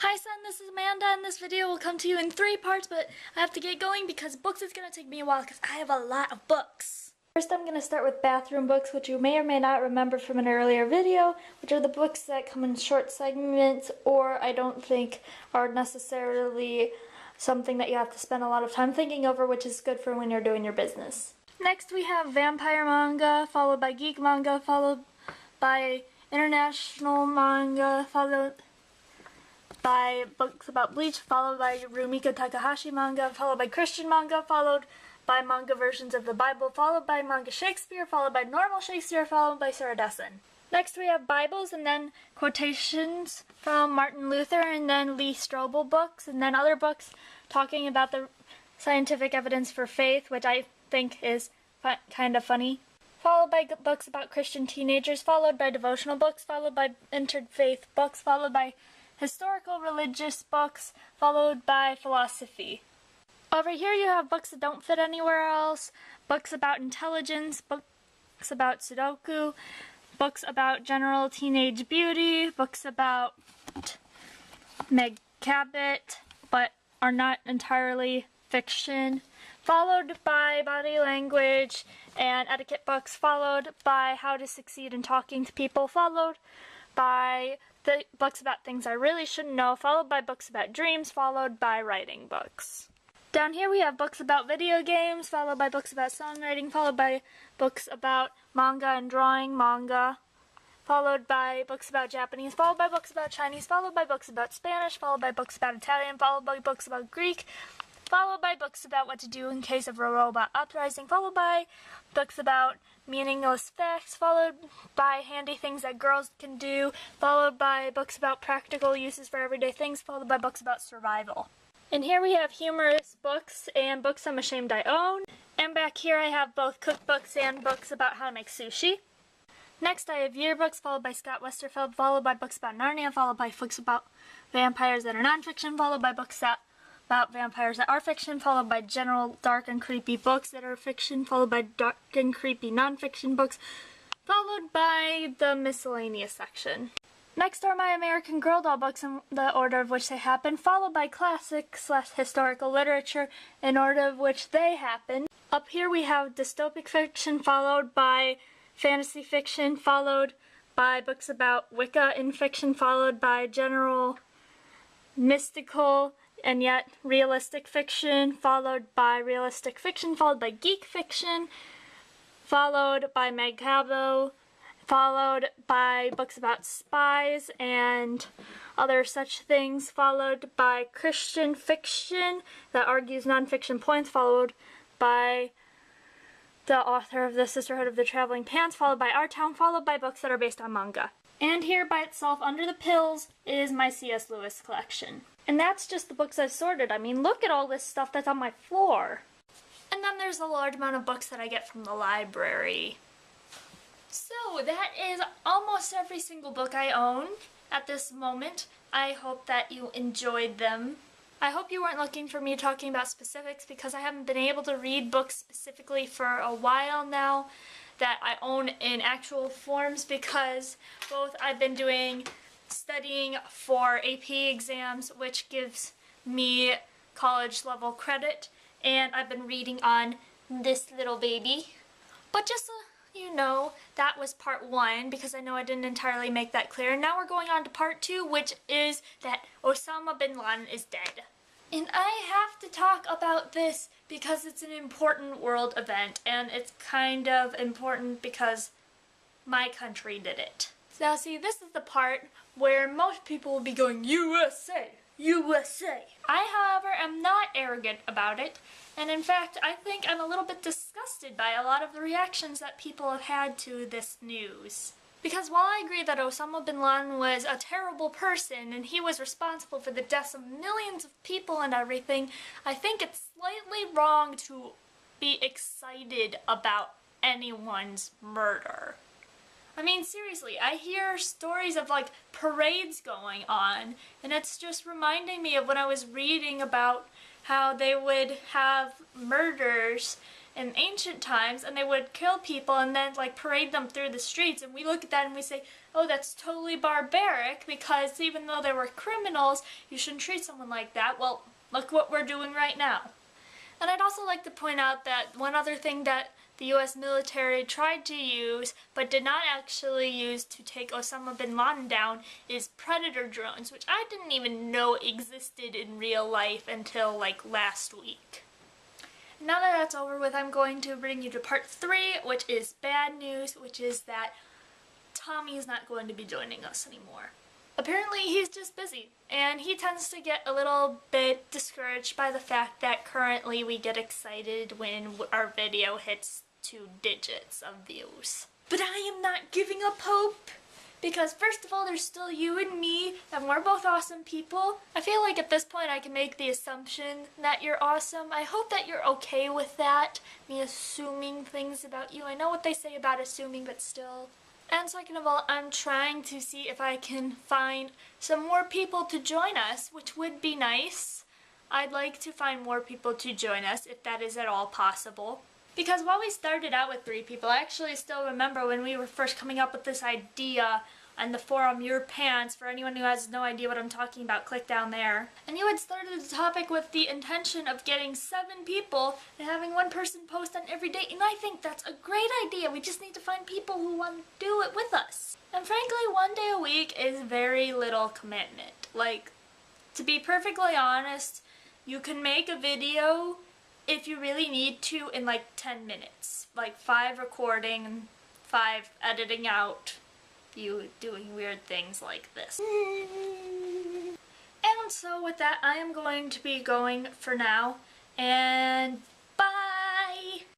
Hi son, this is Amanda, and this video will come to you in 3 parts, but I have to get going because books is going to take me a while because I have a lot of books. First I'm going to start with bathroom books, which you may or may not remember from an earlier video, which are the books that come in short segments or I don't think are necessarily something that you have to spend a lot of time thinking over, which is good for when you're doing your business. Next we have vampire manga, followed by geek manga, followed by international manga, followed by books about Bleach, followed by Rumiko Takahashi manga, followed by Christian manga, followed by manga versions of the Bible, followed by manga Shakespeare, followed by normal Shakespeare, followed by Sarah Dessen. Next we have Bibles, and then quotations from Martin Luther, and then Lee Strobel books, and then other books talking about the scientific evidence for faith, which I think is kind of funny. Followed by books about Christian teenagers, followed by devotional books, followed by interfaith books, followed by historical religious books, followed by philosophy. Over here you have books that don't fit anywhere else, books about intelligence, books about Sudoku, books about general teenage beauty, books about Meg Cabot, but are not entirely fiction, followed by body language and etiquette books, followed by how to succeed in talking to people, followed by the books about things I really shouldn't know, followed by books about dreams, followed by writing books. Down here we have books about video games, followed by books about songwriting, followed by books about manga and drawing manga, followed by books about Japanese, followed by books about Chinese, followed by books about Spanish, followed by books about Italian, followed by books about Greek, followed by books about what to do in case of a robot uprising, followed by books about meaningless facts, followed by handy things that girls can do, followed by books about practical uses for everyday things, followed by books about survival. And here we have humorous books and books I'm ashamed I own. And back here I have both cookbooks and books about how to make sushi. Next I have yearbooks, followed by Scott Westerfeld, followed by books about Narnia, followed by books about vampires that are nonfiction, followed by books about vampires that are fiction, followed by general dark and creepy books that are fiction, followed by dark and creepy nonfiction books, followed by the miscellaneous section. Next are my American Girl doll books in the order of which they happen, followed by classic/historical literature in order of which they happen. Up here we have dystopic fiction, followed by fantasy fiction, followed by books about Wicca in fiction, followed by general mystical and yet realistic fiction, followed by realistic fiction, followed by geek fiction, followed by Meg Cabot, followed by books about spies and other such things, followed by Christian fiction that argues nonfiction points, followed by the author of the Sisterhood of the Traveling Pants, followed by Our Town, followed by books that are based on manga. And here by itself, under the pills, is my C.S. Lewis collection. And that's just the books I've sorted. I mean, look at all this stuff that's on my floor. And then there's a large amount of books that I get from the library. So that is almost every single book I own at this moment. I hope that you enjoyed them. I hope you weren't looking for me talking about specifics because I haven't been able to read books specifically for a while now that I own in actual forms because both I've been studying for AP exams, which gives me college level credit, and I've been reading on this little baby. But just so you know, that was part 1 because I know I didn't entirely make that clear. And now we're going on to part 2, which is that Osama bin Laden is dead. And I have to talk about this because it's an important world event, and it's kind of important because my country did it. Now see, this is the part where most people will be going, USA, USA. I, however, am not arrogant about it, and in fact, I think I'm a little bit disgusted by a lot of the reactions that people have had to this news. Because while I agree that Osama bin Laden was a terrible person and he was responsible for the deaths of millions of people and everything, I think it's slightly wrong to be excited about anyone's murder. I mean, seriously, I hear stories of, like, parades going on, and it's just reminding me of when I was reading about how they would have murders in ancient times, and they would kill people and then like parade them through the streets, and we look at that and we say, oh, that's totally barbaric, because even though they were criminals, you shouldn't treat someone like that. Well, look what we're doing right now. And I'd also like to point out that one other thing that the US military tried to use, but did not actually use to take Osama bin Laden down, is Predator drones, which I didn't even know existed in real life until like last week. Now that that's over with, I'm going to bring you to part 3, which is bad news, which is that Tommy's not going to be joining us anymore. Apparently he's just busy, and he tends to get a little bit discouraged by the fact that currently we get excited when our video hits 2 digits of views. But I am not giving up hope, because first of all, there's still you and me, and we're both awesome people. I feel like at this point I can make the assumption that you're awesome. I hope that you're okay with that, me assuming things about you. I know what they say about assuming, but still. And second of all, I'm trying to see if I can find some more people to join us, which would be nice. I'd like to find more people to join us, if that is at all possible. Because while we started out with 3 people, I actually still remember when we were first coming up with this idea on the forum Your Pants. For anyone who has no idea what I'm talking about, click down there. And you had started the topic with the intention of getting 7 people and having 1 person post on every day, and I think that's a great idea. We just need to find people who want to do it with us. And frankly, 1 day a week is very little commitment. Like, to be perfectly honest, you can make a video if you really need to in like 10 minutes. Like 5 recording, 5 editing out, you doing weird things like this. And so with that, I am going to be going for now, and